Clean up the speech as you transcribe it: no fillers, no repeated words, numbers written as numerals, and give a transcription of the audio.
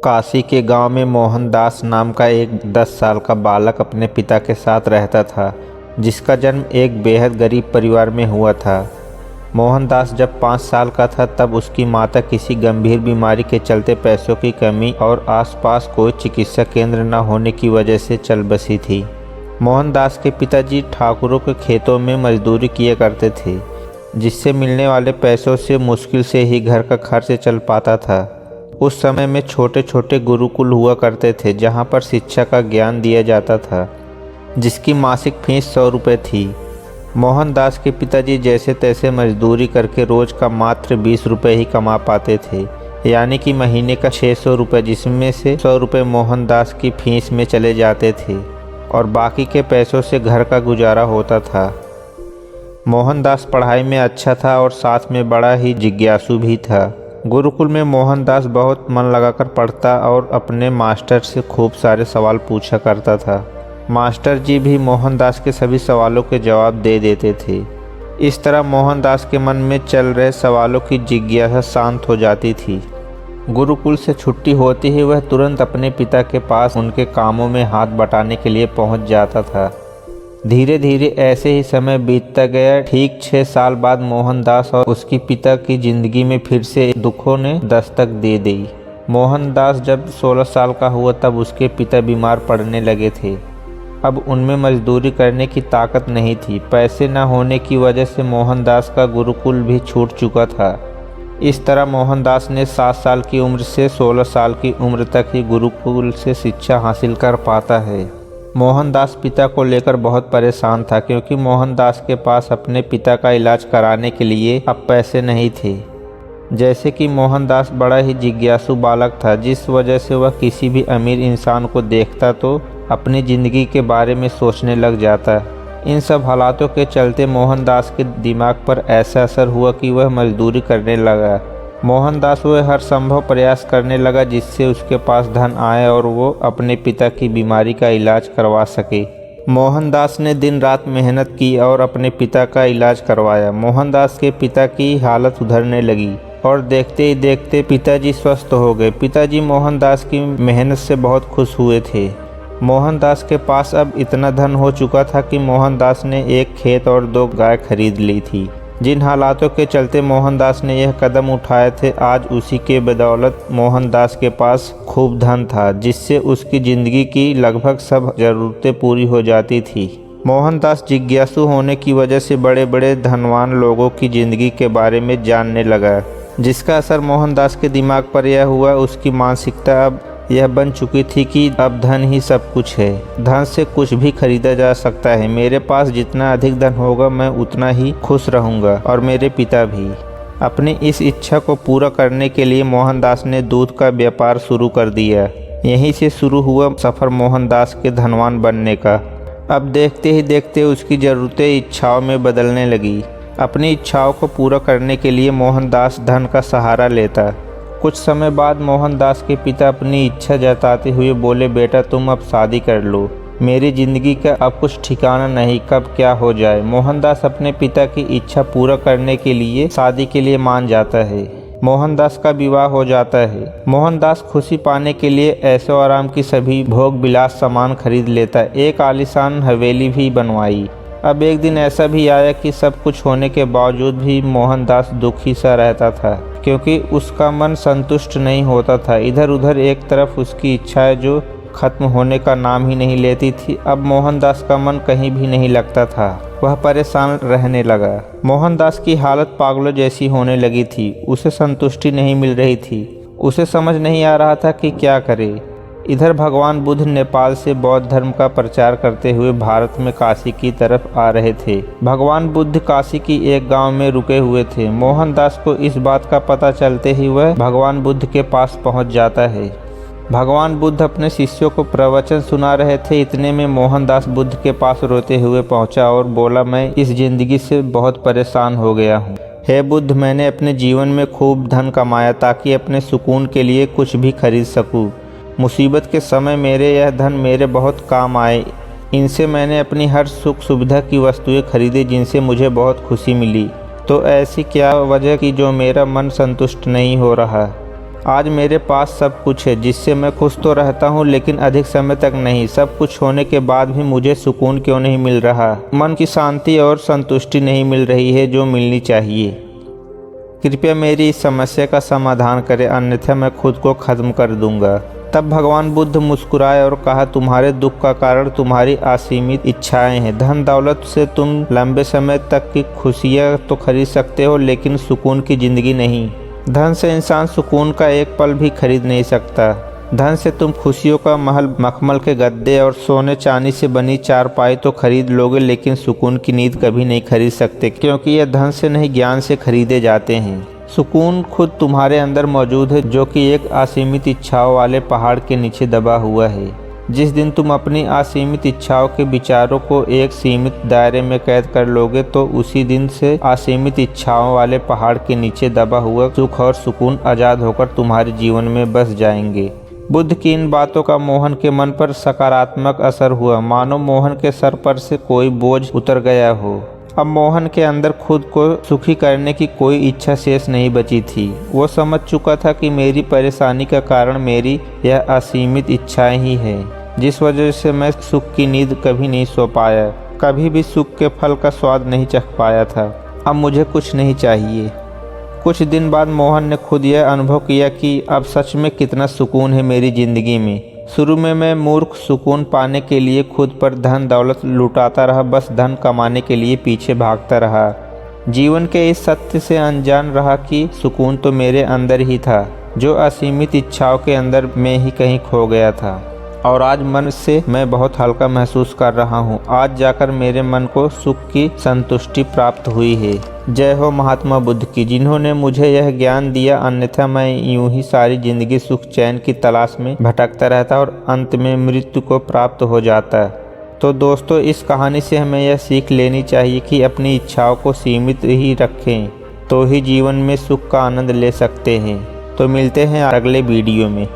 काशी के गांव में मोहनदास नाम का एक 10 साल का बालक अपने पिता के साथ रहता था, जिसका जन्म एक बेहद गरीब परिवार में हुआ था। मोहनदास जब 5 साल का था तब उसकी माता किसी गंभीर बीमारी के चलते पैसों की कमी और आसपास कोई चिकित्सा केंद्र न होने की वजह से चल बसी थी। मोहनदास के पिताजी ठाकुरों के खेतों में मजदूरी किया करते थे, जिससे मिलने वाले पैसों से मुश्किल से ही घर का खर्च चल पाता था। उस समय में छोटे छोटे गुरुकुल हुआ करते थे, जहाँ पर शिक्षा का ज्ञान दिया जाता था, जिसकी मासिक फीस 100 रुपये थी। मोहनदास के पिताजी जैसे तैसे मजदूरी करके रोज़ का मात्र 20 रुपये ही कमा पाते थे, यानी कि महीने का 600 रुपये, जिसमें से 100 रुपये मोहनदास की फीस में चले जाते थे और बाकी के पैसों से घर का गुजारा होता था। मोहनदास पढ़ाई में अच्छा था और साथ में बड़ा ही जिज्ञासु भी था। गुरुकुल में मोहनदास बहुत मन लगाकर पढ़ता और अपने मास्टर से खूब सारे सवाल पूछा करता था। मास्टर जी भी मोहनदास के सभी सवालों के जवाब दे देते थे। इस तरह मोहनदास के मन में चल रहे सवालों की जिज्ञासा शांत हो जाती थी। गुरुकुल से छुट्टी होती ही वह तुरंत अपने पिता के पास उनके कामों में हाथ बटाने के लिए पहुंच जाता था। धीरे धीरे ऐसे ही समय बीतता गया। ठीक 6 साल बाद मोहनदास और उसके पिता की जिंदगी में फिर से दुखों ने दस्तक दे दी। मोहनदास जब 16 साल का हुआ तब उसके पिता बीमार पड़ने लगे थे। अब उनमें मजदूरी करने की ताकत नहीं थी। पैसे न होने की वजह से मोहनदास का गुरुकुल भी छूट चुका था। इस तरह मोहनदास ने 7 साल की उम्र से 16 साल की उम्र तक ही गुरुकुल से शिक्षा हासिल कर पाता है। मोहनदास पिता को लेकर बहुत परेशान था, क्योंकि मोहनदास के पास अपने पिता का इलाज कराने के लिए अब पैसे नहीं थे। जैसे कि मोहनदास बड़ा ही जिज्ञासु बालक था, जिस वजह से वह किसी भी अमीर इंसान को देखता तो अपनी ज़िंदगी के बारे में सोचने लग जाता। इन सब हालातों के चलते मोहनदास के दिमाग पर ऐसा असर हुआ कि वह मजदूरी करने लगा। मोहनदास वह हर संभव प्रयास करने लगा जिससे उसके पास धन आए और वो अपने पिता की बीमारी का इलाज करवा सके। मोहनदास ने दिन रात मेहनत की और अपने पिता का इलाज करवाया। मोहनदास के पिता की हालत सुधरने लगी और देखते ही देखते पिताजी स्वस्थ हो गए। पिताजी मोहनदास की मेहनत से बहुत खुश हुए थे। मोहनदास के पास अब इतना धन हो चुका था कि मोहनदास ने एक खेत और 2 गाय खरीद ली थी। जिन हालातों के चलते मोहनदास ने यह कदम उठाए थे, आज उसी के बदौलत मोहनदास के पास खूब धन था, जिससे उसकी ज़िंदगी की लगभग सब ज़रूरतें पूरी हो जाती थी। मोहनदास जिज्ञासु होने की वजह से बड़े बड़े धनवान लोगों की ज़िंदगी के बारे में जानने लगा, जिसका असर मोहनदास के दिमाग पर यह हुआ। उसकी मानसिकता अब यह बन चुकी थी कि अब धन ही सब कुछ है, धन से कुछ भी खरीदा जा सकता है। मेरे पास जितना अधिक धन होगा मैं उतना ही खुश रहूँगा और मेरे पिता भी। अपनी इस इच्छा को पूरा करने के लिए मोहनदास ने दूध का व्यापार शुरू कर दिया। यहीं से शुरू हुआ सफ़र मोहनदास के धनवान बनने का। अब देखते ही देखते उसकी ज़रूरतें इच्छाओं में बदलने लगी। अपनी इच्छाओं को पूरा करने के लिए मोहनदास धन का सहारा लेता। कुछ समय बाद मोहनदास के पिता अपनी इच्छा जताते हुए बोले, बेटा तुम अब शादी कर लो, मेरी ज़िंदगी का अब कुछ ठिकाना नहीं, कब क्या हो जाए। मोहनदास अपने पिता की इच्छा पूरा करने के लिए शादी के लिए मान जाता है। मोहनदास का विवाह हो जाता है। मोहनदास खुशी पाने के लिए ऐशो आराम की सभी भोग विलास सामान खरीद लेता। एक आलीशान हवेली भी बनवाई। अब एक दिन ऐसा भी आया कि सब कुछ होने के बावजूद भी मोहनदास दुखी सा रहता था, क्योंकि उसका मन संतुष्ट नहीं होता था। इधर उधर एक तरफ उसकी इच्छाएं जो खत्म होने का नाम ही नहीं लेती थी। अब मोहनदास का मन कहीं भी नहीं लगता था, वह परेशान रहने लगा। मोहनदास की हालत पागलों जैसी होने लगी थी। उसे संतुष्टि नहीं मिल रही थी। उसे समझ नहीं आ रहा था कि क्या करे। इधर भगवान बुद्ध नेपाल से बौद्ध धर्म का प्रचार करते हुए भारत में काशी की तरफ आ रहे थे। भगवान बुद्ध काशी की एक गांव में रुके हुए थे। मोहनदास को इस बात का पता चलते ही वह भगवान बुद्ध के पास पहुंच जाता है। भगवान बुद्ध अपने शिष्यों को प्रवचन सुना रहे थे। इतने में मोहनदास बुद्ध के पास रोते हुए पहुंचा और बोला, मैं इस जिंदगी से बहुत परेशान हो गया हूँ। हे बुद्ध, मैंने अपने जीवन में खूब धन कमाया ताकि अपने सुकून के लिए कुछ भी खरीद सकूँ। मुसीबत के समय मेरे यह धन मेरे बहुत काम आए। इनसे मैंने अपनी हर सुख सुविधा की वस्तुएं खरीदी, जिनसे मुझे बहुत खुशी मिली। तो ऐसी क्या वजह कि जो मेरा मन संतुष्ट नहीं हो रहा। आज मेरे पास सब कुछ है जिससे मैं खुश तो रहता हूँ, लेकिन अधिक समय तक नहीं। सब कुछ होने के बाद भी मुझे सुकून क्यों नहीं मिल रहा? मन की शांति और संतुष्टि नहीं मिल रही है जो मिलनी चाहिए। कृपया मेरी इस समस्या का समाधान करें, अन्यथा मैं खुद को खत्म कर दूंगा। तब भगवान बुद्ध मुस्कुराए और कहा, तुम्हारे दुख का कारण तुम्हारी असीमित इच्छाएं हैं। धन दौलत से तुम लंबे समय तक की खुशियां तो खरीद सकते हो, लेकिन सुकून की जिंदगी नहीं। धन से इंसान सुकून का एक पल भी खरीद नहीं सकता। धन से तुम खुशियों का महल, मखमल के गद्दे और सोने चांदी से बनी चारपाई तो खरीद लोगे, लेकिन सुकून की नींद कभी नहीं खरीद सकते, क्योंकि यह धन से नहीं ज्ञान से खरीदे जाते हैं। सुकून खुद तुम्हारे अंदर मौजूद है, जो कि एक असीमित इच्छाओं वाले पहाड़ के नीचे दबा हुआ है। जिस दिन तुम अपनी असीमित इच्छाओं के विचारों को एक सीमित दायरे में कैद कर लोगे, तो उसी दिन से असीमित इच्छाओं वाले पहाड़ के नीचे दबा हुआ सुख और सुकून आज़ाद होकर तुम्हारे जीवन में बस जाएंगे। बुद्ध की इन बातों का मोहन के मन पर सकारात्मक असर हुआ, मानो मोहन के सर पर से कोई बोझ उतर गया हो। अब मोहन के अंदर खुद को सुखी करने की कोई इच्छा शेष नहीं बची थी। वो समझ चुका था कि मेरी परेशानी का कारण मेरी यह असीमित इच्छाएं ही है, जिस वजह से मैं सुख की नींद कभी नहीं सो पाया, कभी भी सुख के फल का स्वाद नहीं चख पाया था। अब मुझे कुछ नहीं चाहिए। कुछ दिन बाद मोहन ने खुद यह अनुभव किया कि अब सच में कितना सुकून है मेरी ज़िंदगी में। शुरू में मैं मूर्ख सुकून पाने के लिए खुद पर धन दौलत लुटाता रहा, बस धन कमाने के लिए पीछे भागता रहा। जीवन के इस सत्य से अनजान रहा कि सुकून तो मेरे अंदर ही था, जो असीमित इच्छाओं के अंदर में ही कहीं खो गया था। और आज मन से मैं बहुत हल्का महसूस कर रहा हूँ। आज जाकर मेरे मन को सुख की संतुष्टि प्राप्त हुई है। जय हो महात्मा बुद्ध की, जिन्होंने मुझे यह ज्ञान दिया, अन्यथा मैं यूं ही सारी जिंदगी सुख चैन की तलाश में भटकता रहता और अंत में मृत्यु को प्राप्त हो जाता। तो दोस्तों, इस कहानी से हमें यह सीख लेनी चाहिए कि अपनी इच्छाओं को सीमित ही रखें, तो ही जीवन में सुख का आनंद ले सकते हैं। तो मिलते हैं अगले वीडियो में।